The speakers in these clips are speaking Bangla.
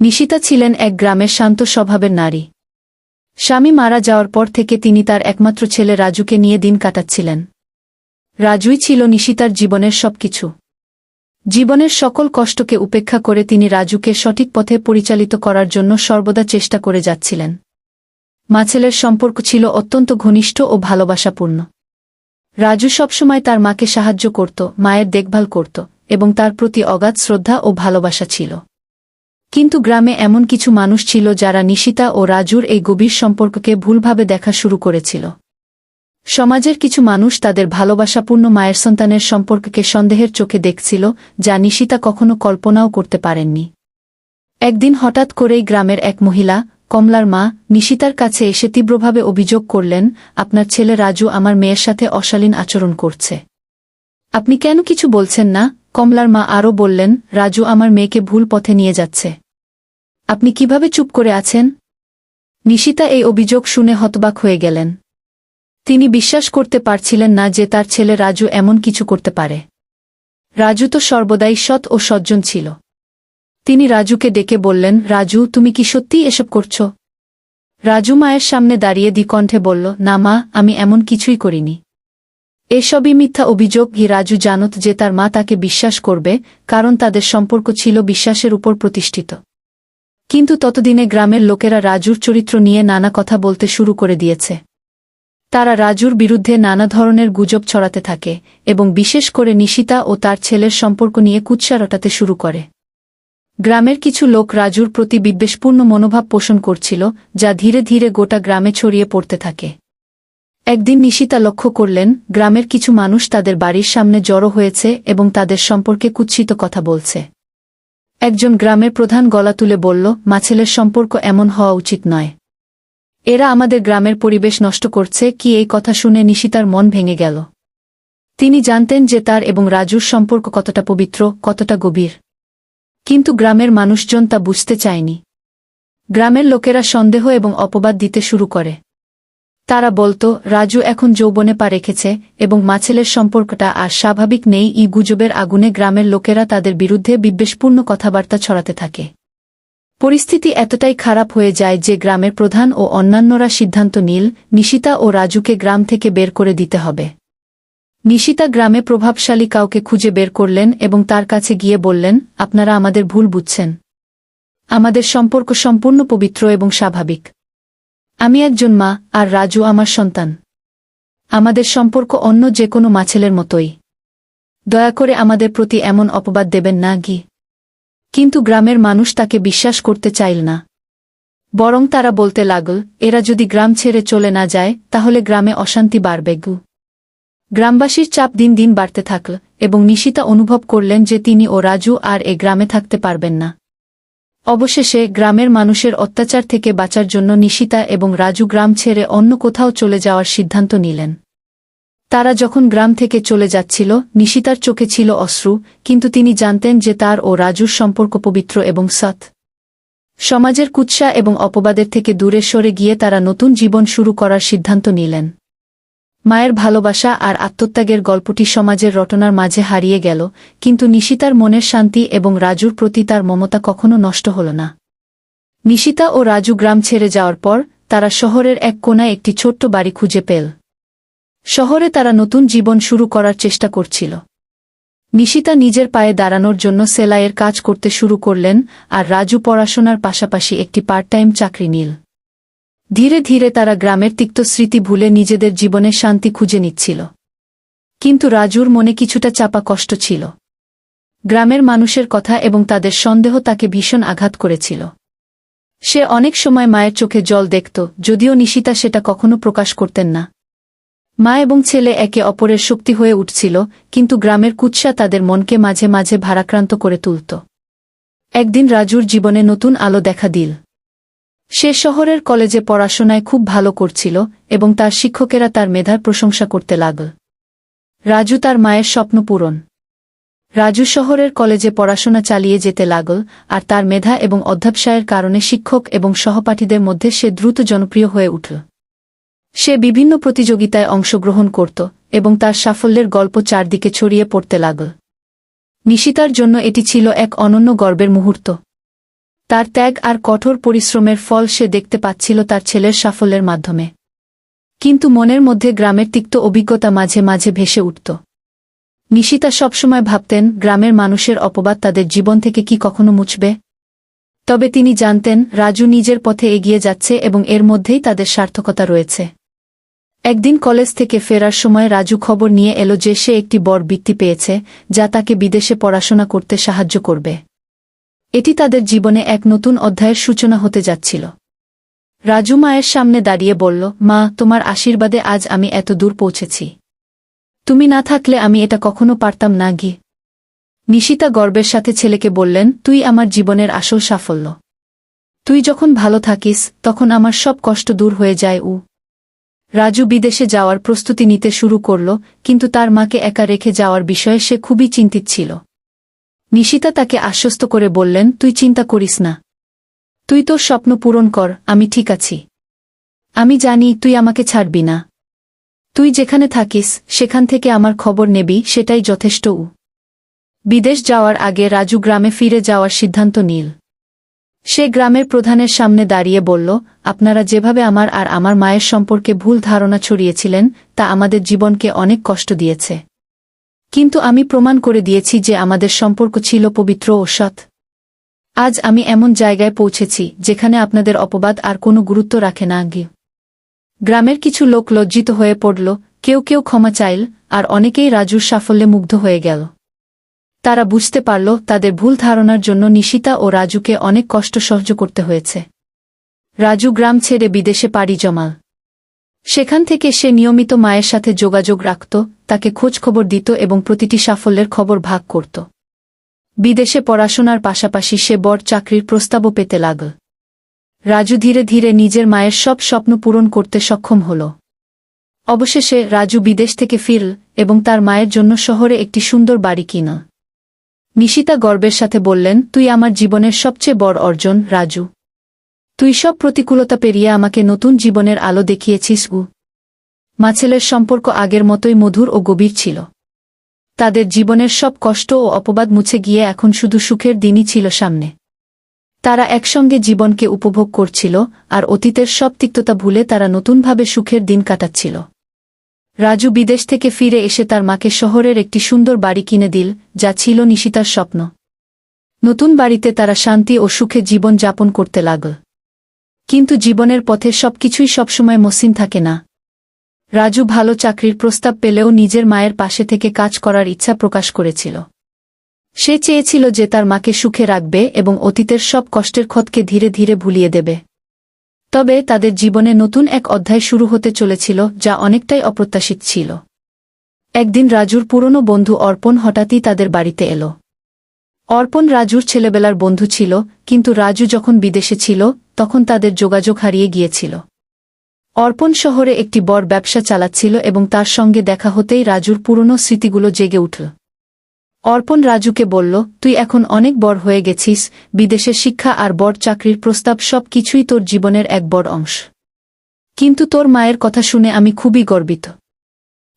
নিশিতা ছিলেন এক গ্রামের শান্ত স্বভাবের নারী। স্বামী মারা যাওয়ার পর থেকে তিনি তার একমাত্র ছেলে রাজুকে নিয়ে দিন কাটাচ্ছিলেন। রাজুই ছিল নিশিতার জীবনের সবকিছু। জীবনের সকল কষ্টকে উপেক্ষা করে তিনি রাজুকে সঠিক পথে পরিচালিত করার জন্য সর্বদা চেষ্টা করে যাচ্ছিলেন। মা ছেলের সম্পর্ক ছিল অত্যন্ত ঘনিষ্ঠ ও ভালোবাসাপূর্ণ। রাজু সবসময় তার মাকে সাহায্য করত, মায়ের দেখভাল করত এবং তার প্রতি অগাধ শ্রদ্ধা ও ভালোবাসা ছিল। কিন্তু গ্রামে এমন কিছু মানুষ ছিল যারা নিশিতা ও রাজুর এই গভীর সম্পর্ককে ভুলভাবে দেখা শুরু করেছিল। সমাজের কিছু মানুষ তাদের ভালোবাসাপূর্ণ মায়ের সন্তানের সম্পর্ককে সন্দেহের চোখে দেখছিল, যা নিশিতা কখনো কল্পনাও করতে পারেননি। একদিন হঠাৎ করেই গ্রামের এক মহিলা, কমলার মা, নিশিতার কাছে এসে তীব্রভাবে অভিযোগ করলেন, আপনার ছেলে রাজু আমার মেয়ের সাথে অশালীন আচরণ করছে। আপনি কেন কিছু বলছেন না? কমলার মা আরও বললেন, রাজু আমার মেয়েকে ভুল পথে নিয়ে যাচ্ছে। আপনি কিভাবে চুপ করে আছেন? নিশিতা এই অভিযোগ শুনে হতবাক হয়ে গেলেন। তিনি বিশ্বাস করতে পারছিলেন না যে তার ছেলে রাজু এমন কিছু করতে পারে। রাজু তো সর্বদাই সৎ ও সজ্জন ছিল। তিনি রাজুকে ডেকে বললেন, রাজু, তুমি কি সত্যিই এসব করছ? রাজু মায়ের সামনে দাঁড়িয়ে দ্বিকণ্ঠে বলল, না মা, আমি এমন কিছুই করিনি। এসবই মিথ্যা অভিযোগ। রাজু জানত যে তার মা তাকে বিশ্বাস করবে, কারণ তাদের সম্পর্ক ছিল বিশ্বাসের উপর প্রতিষ্ঠিত। কিন্তু ততদিনে গ্রামের লোকেরা রাজুর চরিত্র নিয়ে নানা কথা বলতে শুরু করে দিয়েছে। তারা রাজুর বিরুদ্ধে নানা ধরনের গুজব ছড়াতে থাকে এবং বিশেষ করে নিশিতা ও তার ছেলের সম্পর্ক নিয়ে কুৎসা রটাতে শুরু করে। গ্রামের কিছু লোক রাজুর প্রতি বিদ্বেষপূর্ণ মনোভাব পোষণ করছিল, যা ধীরে ধীরে গোটা গ্রামে ছড়িয়ে পড়তে থাকে। একদিন নিশিতা লক্ষ্য করলেন, গ্রামের কিছু মানুষ তাদের বাড়ির সামনে জড়ো হয়েছে এবং তাদের সম্পর্কে কুৎসিত কথা বলছে। একজন গ্রামের প্রধান গলা তুলে বলল, মা-ছেলের সম্পর্ক এমন হওয়া উচিত নয়। এরা আমাদের গ্রামের পরিবেশ নষ্ট করছে। এই কথা শুনে নিশিতার মন ভেঙে গেল। তিনি জানতেন যে তার এবং রাজুর সম্পর্ক কতটা পবিত্র, কতটা গভীর। কিন্তু গ্রামের মানুষজন তা বুঝতে চায়নি। গ্রামের লোকেরা সন্দেহ এবং অপবাদ দিতে শুরু করে। তারা বলতো, রাজু এখন যৌবনে পা রেখেছে এবং মা-ছেলের সম্পর্কটা আর স্বাভাবিক নেই। গুজবের আগুনে গ্রামের লোকেরা তাদের বিরুদ্ধে বিদ্বেষপূর্ণ কথাবার্তা ছড়াতে থাকে। পরিস্থিতি এতটাই খারাপ হয়ে যায় যে গ্রামের প্রধান ও অন্যান্যরা সিদ্ধান্ত নিল, নিশিতা ও রাজুকে গ্রাম থেকে বের করে দিতে হবে। নিশিতা গ্রামে প্রভাবশালী কাউকে খুঁজে বের করলেন এবং তার কাছে গিয়ে বললেন, আপনারা আমাদের ভুল বুঝছেন। আমাদের সম্পর্ক সম্পূর্ণ পবিত্র এবং স্বাভাবিক। আমি একজন মা, আর রাজু আমার সন্তান। আমাদের সম্পর্ক অন্য যে কোনো মা-ছেলের মতোই। দয়া করে আমাদের প্রতি এমন অপবাদ দেবেন না। কিন্তু গ্রামের মানুষ তাকে বিশ্বাস করতে চাইল না। বরং তারা বলতে লাগল, এরা যদি গ্রাম ছেড়ে চলে না যায় তাহলে গ্রামে অশান্তি বাড়বে। গ্রামবাসীর চাপ দিন দিন বাড়তে থাকল এবং নিশিতা অনুভব করলেন যে তিনি ও রাজু আর এ গ্রামে থাকতে পারবেন না। অবশেষে গ্রামের মানুষের অত্যাচার থেকে বাঁচার জন্য নিশিতা এবং রাজু গ্রাম ছেড়ে অন্য কোথাও চলে যাওয়ার সিদ্ধান্ত নিলেন। তারা যখন গ্রাম থেকে চলে যাচ্ছিল, নিশিতার চোখে ছিল অশ্রু, কিন্তু তিনি জানতেন যে তার ও রাজুর সম্পর্ক পবিত্র এবং সৎ। সমাজের কুৎসা এবং অপবাদের থেকে দূরে সরে গিয়ে তারা নতুন জীবন শুরু করার সিদ্ধান্ত নিলেন। মায়ের ভালোবাসা আর আত্মত্যাগের গল্পটি সমাজের রটনার মাঝে হারিয়ে গেল, কিন্তু নিশিতার মনের শান্তি এবং রাজুর প্রতি তার মমতা কখনো নষ্ট হল না। নিশিতা ও রাজু গ্রাম ছেড়ে যাওয়ার পর তারা শহরের এক কোণায় একটি ছোট্ট বাড়ি খুঁজে পেল। শহরে তারা নতুন জীবন শুরু করার চেষ্টা করছিল। নিশিতা নিজের পায়ে দাঁড়ানোর জন্য সেলাইয়ের কাজ করতে শুরু করলেন, আর রাজু পড়াশোনার পাশাপাশি একটি পার্ট টাইম চাকরি নিল। ধীরে ধীরে তারা গ্রামের তিক্ত স্মৃতি ভুলে নিজেদের জীবনে শান্তি খুঁজে নিচ্ছিল। কিন্তু রাজুর মনে কিছুটা চাপা কষ্ট ছিল। গ্রামের মানুষের কথা এবং তাদের সন্দেহ তাকে ভীষণ আঘাত করেছিল। সে অনেক সময় মায়ের চোখে জল দেখত, যদিও নিশিতা সেটা কখনো প্রকাশ করতেন না। মা এবং ছেলে একে অপরের শক্তি হয়ে উঠছিল, কিন্তু গ্রামের কুৎসা তাদের মনকে মাঝে মাঝে ভারাক্রান্ত করে তুলত। একদিন রাজুর জীবনে নতুন আলো দেখা দিল। সে শহরের কলেজে পড়াশোনায় খুব ভালো করছিল এবং তার শিক্ষকেরা তার মেধার প্রশংসা করতে লাগল। রাজু তার মায়ের স্বপ্ন পূরণ। রাজু শহরের কলেজে পড়াশোনা চালিয়ে যেতে লাগল, আর তার মেধা এবং অধ্যবসায়ের কারণে শিক্ষক এবং সহপাঠীদের মধ্যে সে দ্রুত জনপ্রিয় হয়ে উঠল। সে বিভিন্ন প্রতিযোগিতায় অংশগ্রহণ করত এবং তার সাফল্যের গল্প চারদিকে ছড়িয়ে পড়তে লাগল। নিশিতার জন্য এটি ছিল এক অনন্য গর্বের মুহূর্ত। তার ত্যাগ আর কঠোর পরিশ্রমের ফল সে দেখতে পাচ্ছিল তার ছেলের সাফল্যের মাধ্যমে। কিন্তু মনের মধ্যে গ্রামের তিক্ত অভিজ্ঞতা মাঝে মাঝে ভেসে উঠত। নিশিতা সবসময় ভাবতেন, গ্রামের মানুষের অপবাদ তাদের জীবন থেকে কি কখনো মুছবে? তবে তিনি জানতেন, রাজু নিজের পথে এগিয়ে যাচ্ছে এবং এর মধ্যেই তাদের সার্থকতা রয়েছে। একদিন কলেজ থেকে ফেরার সময় রাজু খবর নিয়ে এলো যে সে একটি বড় বৃত্তি পেয়েছে, যা তাকে বিদেশে পড়াশোনা করতে সাহায্য করবে। এটি তাদের জীবনে এক নতুন অধ্যায়ের সূচনা হতে যাচ্ছিল। রাজু মায়ের সামনে দাঁড়িয়ে বলল, মা, তোমার আশীর্বাদে আজ আমি এত দূর পৌঁছেছি। তুমি না থাকলে আমি এটা কখনো পারতাম না গি। নিশিতা গর্বের সাথে ছেলেকে বললেন, তুই আমার জীবনের আসল সাফল্য। তুই যখন ভালো থাকিস তখন আমার সব কষ্ট দূর হয়ে যায়। রাজু বিদেশে যাওয়ার প্রস্তুতি নিতে শুরু করল, কিন্তু তার মাকে একা রেখে যাওয়ার বিষয়ে সে খুবই চিন্তিত ছিল। নিশিতা তাকে আশ্বস্ত করে বললেন, তুই চিন্তা করিস না। তুই তোর স্বপ্ন পূরণ কর, আমি ঠিক আছি। আমি জানি তুই আমাকে ছাড়বি না। তুই যেখানে থাকিস সেখান থেকে আমার খবর নেবি, সেটাই যথেষ্ট। বিদেশ যাওয়ার আগে রাজু গ্রামে ফিরে যাওয়ার সিদ্ধান্ত নিল। সে গ্রামের প্রধানের সামনে দাঁড়িয়ে বলল, আপনারা যেভাবে আমার আর আমার মায়ের সম্পর্কে ভুল ধারণা ছড়িয়েছিলেন তা আমাদের জীবনকে অনেক কষ্ট দিয়েছে। কিন্তু আমি প্রমাণ করে দিয়েছি যে আমাদের সম্পর্ক ছিল পবিত্র ও সৎ। আজ আমি এমন জায়গায় পৌঁছেছি যেখানে আপনাদের অপবাদ আর কোনো গুরুত্ব রাখে না। গ্রামের কিছু লোক লজ্জিত হয়ে পড়ল, কেউ কেউ ক্ষমা চাইল, আর অনেকেই রাজুর সাফল্যে মুগ্ধ হয়ে গেল। তারা বুঝতে পারল তাদের ভুল ধারণার জন্য নিশিতা ও রাজুকে অনেক কষ্ট সহ্য করতে হয়েছে। রাজু গ্রাম ছেড়ে বিদেশে পাড়ি জমাল। সেখান থেকে সে নিয়মিত মায়ের সাথে যোগাযোগ রাখত, তাকে খোঁজখবর দিত এবং প্রতিটি সাফল্যের খবর ভাগ করত। বিদেশে পড়াশোনার পাশাপাশি সে বড় চাকরির প্রস্তাবও পেতে লাগল। রাজু ধীরে ধীরে নিজের মায়ের সব স্বপ্ন পূরণ করতে সক্ষম হল। অবশেষে রাজু বিদেশ থেকে ফিরল এবং তার মায়ের জন্য শহরে একটি সুন্দর বাড়ি কিনা। নিশিতা গর্বের সাথে বললেন, তুই আমার জীবনের সবচেয়ে বড় অর্জন, রাজু। তুই সব প্রতিকূলতা পেরিয়ে আমাকে নতুন জীবনের আলো দেখিয়েছিস। মা ছেলের সম্পর্ক আগের মতোই মধুর ও গভীর ছিল। তাদের জীবনের সব কষ্ট ও অপবাদ মুছে গিয়ে এখন শুধু সুখের দিনই ছিল সামনে। তারা একসঙ্গে জীবনকে উপভোগ করছিল, আর অতীতের সব তিক্ততা ভুলে তারা নতুনভাবে সুখের দিন কাটাচ্ছিল। রাজু বিদেশ থেকে ফিরে এসে তার মাকে শহরের একটি সুন্দর বাড়ি কিনে দিল, যা ছিল নিশিতার স্বপ্ন। নতুন বাড়িতে তারা শান্তি ও সুখে জীবন যাপন করতে লাগল। কিন্তু জীবনের পথে সবকিছুই সবসময় মসৃণ থাকে না। রাজু ভালো চাকরির প্রস্তাব পেলেও নিজের মায়ের পাশে থেকে কাজ করার ইচ্ছা প্রকাশ করেছিল। সে চেয়েছিল যে তার মাকে সুখে রাখবে এবং অতীতের সব কষ্টের ক্ষতকে ধীরে ধীরে ভুলিয়ে দেবে। তবে তাদের জীবনে নতুন এক অধ্যায় শুরু হতে চলেছিল, যা অনেকটাই অপ্রত্যাশিত ছিল। একদিন রাজুর পুরনো বন্ধু অর্পণ হঠাৎই তাদের বাড়িতে এলো। অর্পণ রাজুর ছেলেবেলার বন্ধু ছিল, কিন্তু রাজু যখন বিদেশে ছিল তখন তাদের যোগাযোগ হারিয়ে গিয়েছিল। অর্পণ শহরে একটি বড় ব্যবসা চালাচ্ছিল এবং তার সঙ্গে দেখা হতেই রাজুর পুরনো স্মৃতিগুলো জেগে উঠল। অর্পণ রাজুকে বলল, তুই এখন অনেক বড় হয়ে গেছিস, বিদেশের শিক্ষা আর বড় চাকরির প্রস্তাব সব কিছুই তোর জীবনের এক বড় অংশ। কিন্তু তোর মায়ের কথা শুনে আমি খুবই গর্বিত।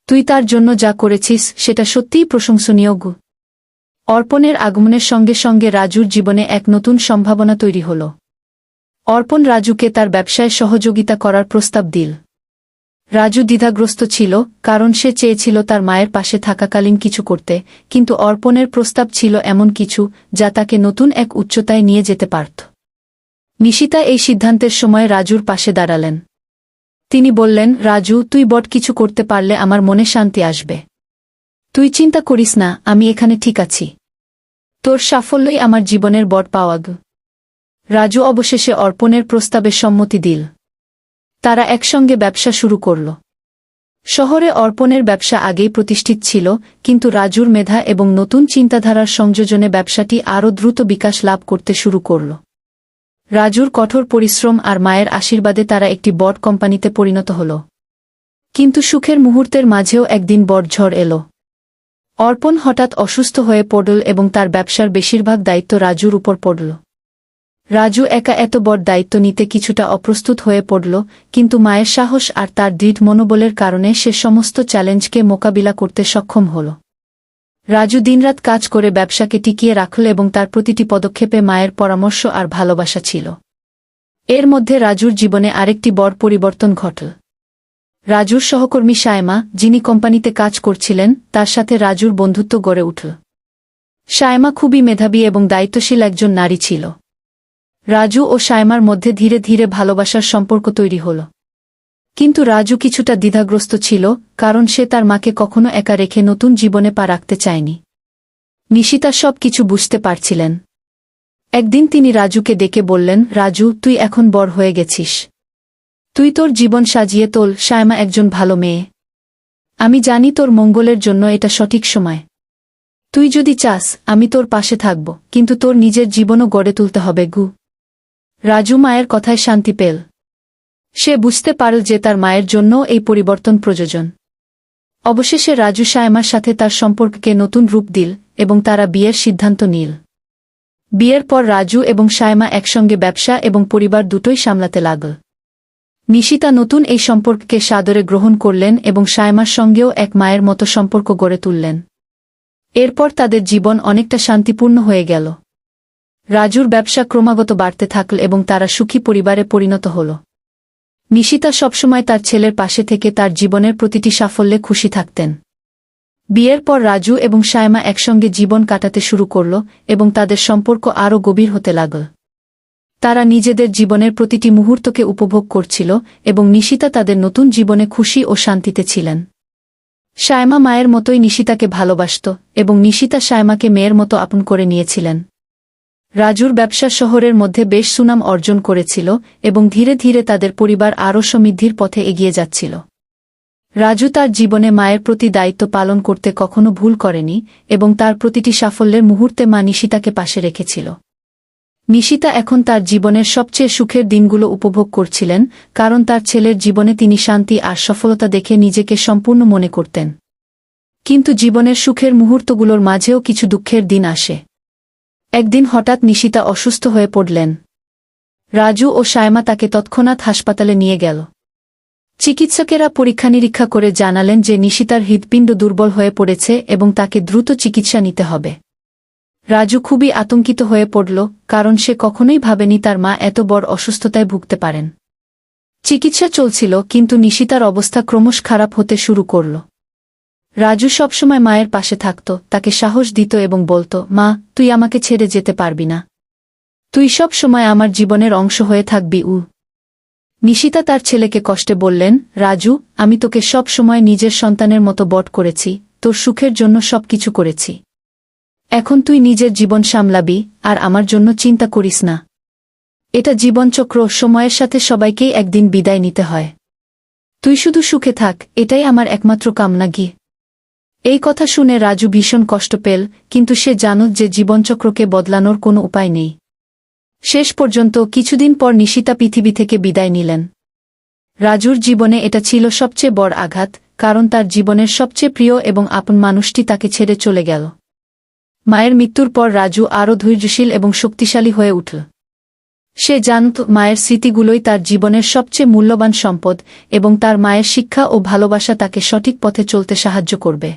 তুই তার জন্য যা করেছিস সেটা সত্যিই প্রশংসনীয়। অর্পণের আগমনের সঙ্গে সঙ্গে রাজুর জীবনে এক নতুন সম্ভাবনা তৈরি হল। অর্পণ রাজুকে তার ব্যবসায় সহযোগিতা করার প্রস্তাব দিল। রাজু দ্বিধাগ্রস্ত ছিল, কারণ সে চেয়েছিল তার মায়ের পাশে থাকাকালীন কিছু করতে, কিন্তু অর্পণের প্রস্তাব ছিল এমন কিছু যা তাকে নতুন এক উচ্চতায় নিয়ে যেতে পারত। নিশিতা এই সিদ্ধান্তের সময় রাজুর পাশে দাঁড়ালেন। তিনি বললেন, রাজু, তুই বড় কিছু করতে পারলে আমার মনে শান্তি আসবে। তুই চিন্তা করিস না, আমি এখানে ঠিক আছি। তোর সাফল্যই আমার জীবনের বড় পাওয়া। রাজু অবশেষে অর্পণের প্রস্তাবে সম্মতি দিল। তারা একসঙ্গে ব্যবসা শুরু করল। শহরে অর্পণের ব্যবসা আগেই প্রতিষ্ঠিত ছিল, কিন্তু রাজুর মেধা এবং নতুন চিন্তাধারার সংযোজনে ব্যবসাটি আরও দ্রুত বিকাশ লাভ করতে শুরু করল। রাজুর কঠোর পরিশ্রম আর মায়ের আশীর্বাদে তারা একটি বড় কোম্পানিতে পরিণত হল। কিন্তু সুখের মুহূর্তের মাঝেও একদিন বড় ঝড় এলো। অর্পণ হঠাৎ অসুস্থ হয়ে পড়ল এবং তার ব্যবসার বেশিরভাগ দায়িত্ব রাজুর উপর পড়ল। রাজু একা এত বড় দায়িত্ব নিতে কিছুটা অপ্রস্তুত হয়ে পড়ল, কিন্তু মায়ের সাহস আর তার দৃঢ় মনোবলের কারণে সে সমস্ত চ্যালেঞ্জকে মোকাবিলা করতে সক্ষম হল। রাজু দিনরাত কাজ করে ব্যবসাকে টিকিয়ে রাখল এবং তার প্রতিটি পদক্ষেপে মায়ের পরামর্শ আর ভালোবাসা ছিল। এর মধ্যে রাজুর জীবনে আরেকটি বড় পরিবর্তন ঘটল। রাজুর সহকর্মী সায়মা, যিনি কোম্পানিতে কাজ করছিলেন, তার সাথে রাজুর বন্ধুত্ব গড়ে উঠল। সায়মা খুবই মেধাবী এবং দায়িত্বশীল একজন নারী ছিল। রাজু ও সায়মার মধ্যে ধীরে ধীরে ভালোবাসার সম্পর্ক তৈরি হল। কিন্তু রাজু কিছুটা দ্বিধাগ্রস্ত ছিল, কারণ সে তার মাকে কখনো একা রেখে নতুন জীবনে পা রাখতে চায়নি। নিশিতা সব কিছু বুঝতে পারছিলেন। একদিন তিনি রাজুকে ডেকে বললেন, রাজু, তুই এখন বড় হয়ে গেছিস। তুই তোর জীবন সাজিয়ে তোল। সায়মা একজন ভালো মেয়ে। আমি জানি তোর মঙ্গলের জন্য এটা সঠিক সময়। তুই যদি চাস, আমি তোর পাশে থাকব, কিন্তু তোর নিজের জীবনও গড়ে তুলতে হবে গু। রাজু মায়ের কথায় শান্তি পেল। সে বুঝতে পারল যে তার মায়ের জন্য এই পরিবর্তন প্রয়োজন। অবশেষে রাজু সায়মার সাথে তার সম্পর্ককে নতুন রূপ দিল এবং তারা বিয়ের সিদ্ধান্ত নিল। বিয়ের পর রাজু এবং সায়মা একসঙ্গে ব্যবসা এবং পরিবার দুটোই সামলাতে লাগল। নিশিতা নতুন এই সম্পর্ককে সাদরে গ্রহণ করলেন এবং সায়মার সঙ্গেও এক মায়ের মতো সম্পর্ক গড়ে তুললেন। এরপর তাদের জীবন অনেকটা শান্তিপূর্ণ হয়ে গেল। রাজুর ব্যবসা ক্রমাগত বাড়তে থাকল এবং তারা সুখী পরিবারে পরিণত হল। নিশিতা সবসময় তার ছেলের পাশে থেকে তার জীবনের প্রতিটি সাফল্যে খুশি থাকতেন। বিয়ের পর রাজু এবং সায়মা একসঙ্গে জীবন কাটাতে শুরু করল এবং তাদের সম্পর্ক আরও গভীর হতে লাগল। তারা নিজেদের জীবনের প্রতিটি মুহূর্তকে উপভোগ করছিল এবং নিশিতা তাদের নতুন জীবনে খুশি ও শান্তিতে ছিলেন। সায়মা মায়ের মতোই নিশিতাকে ভালোবাসত এবং নিশিতা সায়মাকে মেয়ের মতো আপন করে নিয়েছিলেন। রাজুর ব্যবসা শহরের মধ্যে বেশ সুনাম অর্জন করেছিল এবং ধীরে ধীরে তাদের পরিবার আরও সমৃদ্ধির পথে এগিয়ে যাচ্ছিল। রাজু তার জীবনে মায়ের প্রতি দায়িত্ব পালন করতে কখনো ভুল করেনি এবং তার প্রতিটি সাফল্যের মুহূর্তে মা নিশিতাকে পাশে রেখেছিল। নিশিতা এখন তার জীবনের সবচেয়ে সুখের দিনগুলো উপভোগ করছিলেন, কারণ তার ছেলের জীবনে তিনি শান্তি আর সফলতা দেখে নিজেকে সম্পূর্ণ মনে করতেন। কিন্তু জীবনের সুখের মুহূর্তগুলোর মাঝেও কিছু দুঃখের দিন আসে। একদিন হঠাৎ নিশিতা অসুস্থ হয়ে পড়লেন। রাজু ও সায়মা তাকে তৎক্ষণাৎ হাসপাতালে নিয়ে গেল। চিকিৎসকেরা পরীক্ষা নিরীক্ষা করে জানালেন যে নিশিতার হৃৎপিণ্ড দুর্বল হয়ে পড়েছে এবং তাকে দ্রুত চিকিৎসা নিতে হবে। রাজু খুবই আতঙ্কিত হয়ে পড়ল, কারণ সে কখনোই ভাবেনি তার মা এত বড় অসুস্থতায় ভুগতে পারেন। চিকিৎসা চলছিল, কিন্তু নিশিতার অবস্থা ক্রমশ খারাপ হতে শুরু করল। রাজু সবসময় মায়ের পাশে থাকত, তাকে সাহস দিত এবং বলত, মা, তুই আমাকে ছেড়ে যেতে পারবি না। তুই সব সময় আমার জীবনের অংশ হয়ে থাকবি। নিশিতা তার ছেলেকে কষ্টে বললেন, রাজু, আমি তোকে সব সময় নিজের সন্তানের মতো বট করেছি, তোর সুখের জন্য সবকিছু করেছি। এখন তুই নিজের জীবন সামলাবি, আর আমার জন্য চিন্তা করিস না। এটা জীবনচক্র, সময়ের সাথে সবাইকেই একদিন বিদায় নিতে হয়। তুই শুধু সুখে থাক, এটাই আমার একমাত্র কামনা। এই কথা শুনে রাজু ভীষণ কষ্ট পেল, কিন্তু সে জানত যে জীবনচক্রকে বদলানোর কোনো উপায় নেই। শেষ পর্যন্ত কিছুদিন পর নিশিতা পৃথিবী থেকে বিদায় নিলেন। রাজুর জীবনে এটা ছিল সবচেয়ে বড় আঘাত, কারণ তার জীবনের সবচেয়ে প্রিয় এবং আপন মানুষটি তাকে ছেড়ে চলে গেল। মায়ের মৃত্যুর পর রাজু আরও ধৈর্যশীল এবং শক্তিশালী হয়ে উঠল। সে জানত মায়ের স্মৃতিগুলোই তার জীবনের সবচেয়ে মূল্যবান সম্পদ এবং তার মায়ের শিক্ষা ও ভালোবাসা তাকে সঠিক পথে চলতে সাহায্য করবে।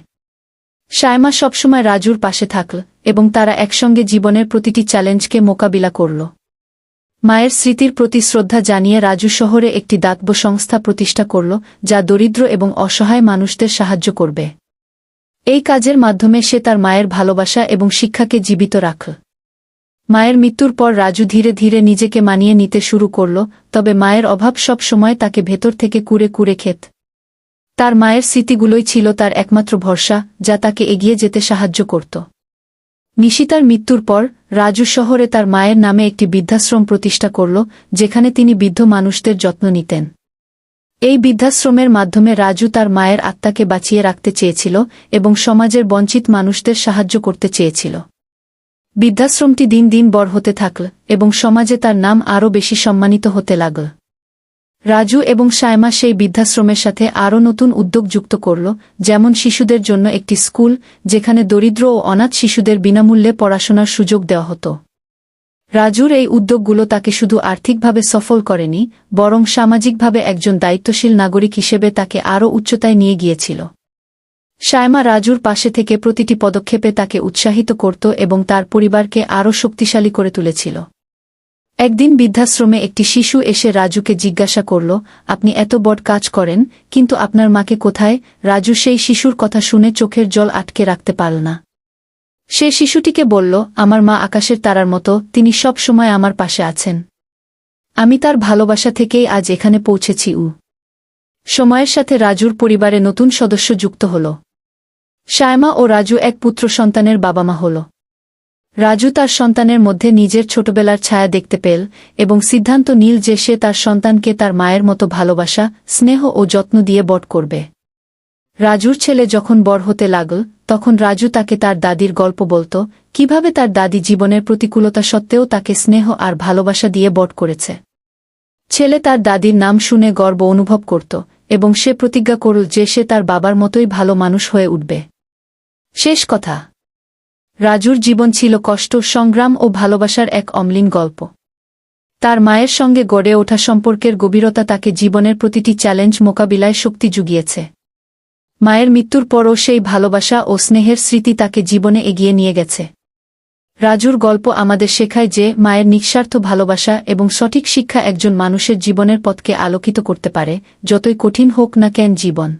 সায়মা সবসময় রাজুর পাশে থাকল এবং তারা একসঙ্গে জীবনের প্রতিটি চ্যালেঞ্জকে মোকাবিলা করল। মায়ের স্মৃতির প্রতি শ্রদ্ধা জানিয়ে রাজু শহরে একটি দাতব্য সংস্থা প্রতিষ্ঠা করল, যা দরিদ্র এবং অসহায় মানুষদের সাহায্য করবে। এই কাজের মাধ্যমে সে তার মায়ের ভালোবাসা এবং শিক্ষাকে জীবিত রাখল। মায়ের মৃত্যুর পর রাজু ধীরে ধীরে নিজেকে মানিয়ে নিতে শুরু করল, তবে মায়ের অভাব সব সময় তাকে ভেতর থেকে কুরে কুরে খেত। তার মায়ের স্মৃতিগুলোই ছিল তার একমাত্র ভরসা, যা তাকে এগিয়ে যেতে সাহায্য করত। নিশিতার মৃত্যুর পর রাজু শহরে তার মায়ের নামে একটি বৃদ্ধাশ্রম প্রতিষ্ঠা করল, যেখানে তিনি বৃদ্ধ মানুষদের যত্ন নিতেন। এই বৃদ্ধাশ্রমের মাধ্যমে রাজু তার মায়ের আত্মাকে বাঁচিয়ে রাখতে চেয়েছিল এবং সমাজের বঞ্চিত মানুষদের সাহায্য করতে চেয়েছিল। বৃদ্ধাশ্রমটি দিন দিন বড় হতে থাকল এবং সমাজে তার নাম আরও বেশি সম্মানিত হতে লাগল। রাজু এবং সায়মা সেই বৃদ্ধাশ্রমের সাথে আরও নতুন উদ্যোগ যুক্ত করল, যেমন শিশুদের জন্য একটি স্কুল, যেখানে দরিদ্র ও অনাথ শিশুদের বিনামূল্যে পড়াশোনার সুযোগ দেওয়া হতো। রাজুর এই উদ্যোগগুলো তাকে শুধু আর্থিকভাবে সফল করেনি, বরং সামাজিকভাবে একজন দায়িত্বশীল নাগরিক হিসেবে তাকে আরও উচ্চতায় নিয়ে গিয়েছিল। সায়মা রাজুর পাশে থেকে প্রতিটি পদক্ষেপে তাকে উৎসাহিত করত এবং তার পরিবারকে আরও শক্তিশালী করে তুলেছিল। একদিন বৃদ্ধাশ্রমে একটি শিশু এসে রাজুকে জিজ্ঞাসা করল, আপনি এত বড় কাজ করেন, কিন্তু আপনার মাকে কোথায়? রাজু সেই শিশুর কথা শুনে চোখের জল আটকে রাখতে পারল না। সে শিশুটিকে বলল, আমার মা আকাশের তারার মতো, তিনি সব সময় আমার পাশে আছেন। আমি তার ভালোবাসা থেকেই আজ এখানে পৌঁছেছি। সময়ের সাথে রাজুর পরিবারে নতুন সদস্য যুক্ত হল। সায়মা ও রাজু এক পুত্র সন্তানের বাবা মা হল। রাজু তার সন্তানের মধ্যে নিজের ছোটবেলার ছায়া দেখতে পেল এবং সিদ্ধান্ত নিল যে সে তার সন্তানকে তার মায়ের মতো ভালোবাসা, স্নেহ ও যত্ন দিয়ে বড় করবে। রাজুর ছেলে যখন বড় হতে লাগল, তখন রাজু তাকে তার দাদির গল্প বলত, কিভাবে তার দাদি জীবনের প্রতিকূলতা সত্ত্বেও তাকে স্নেহ আর ভালোবাসা দিয়ে বড় করেছে। ছেলে তার দাদির নাম শুনে গর্ব অনুভব করত এবং সে প্রতিজ্ঞা করল যে সে তার বাবার মতোই ভালো মানুষ হয়ে উঠবে। শেষ কথা, রাজুর জীবন ছিল কষ্ট, সংগ্রাম ও ভালোবাসার এক অম্লিন গল্প। তার মায়ের সঙ্গে গড়ে ওঠা সম্পর্কের গভীরতা তাকে জীবনের প্রতিটি চ্যালেঞ্জ মোকাবিলায় শক্তি জুগিয়েছে। মায়ের মৃত্যুর পরও সেই ভালোবাসা ও স্নেহের স্মৃতি তাকে জীবনে এগিয়ে নিয়ে গেছে। রাজুর গল্প আমাদের শেখায় যে মায়ের নিঃস্বার্থ ভালোবাসা এবং সঠিক শিক্ষা একজন মানুষের জীবনের পথকে আলোকিত করতে পারে, যতই কঠিন হোক না কেন জীবন।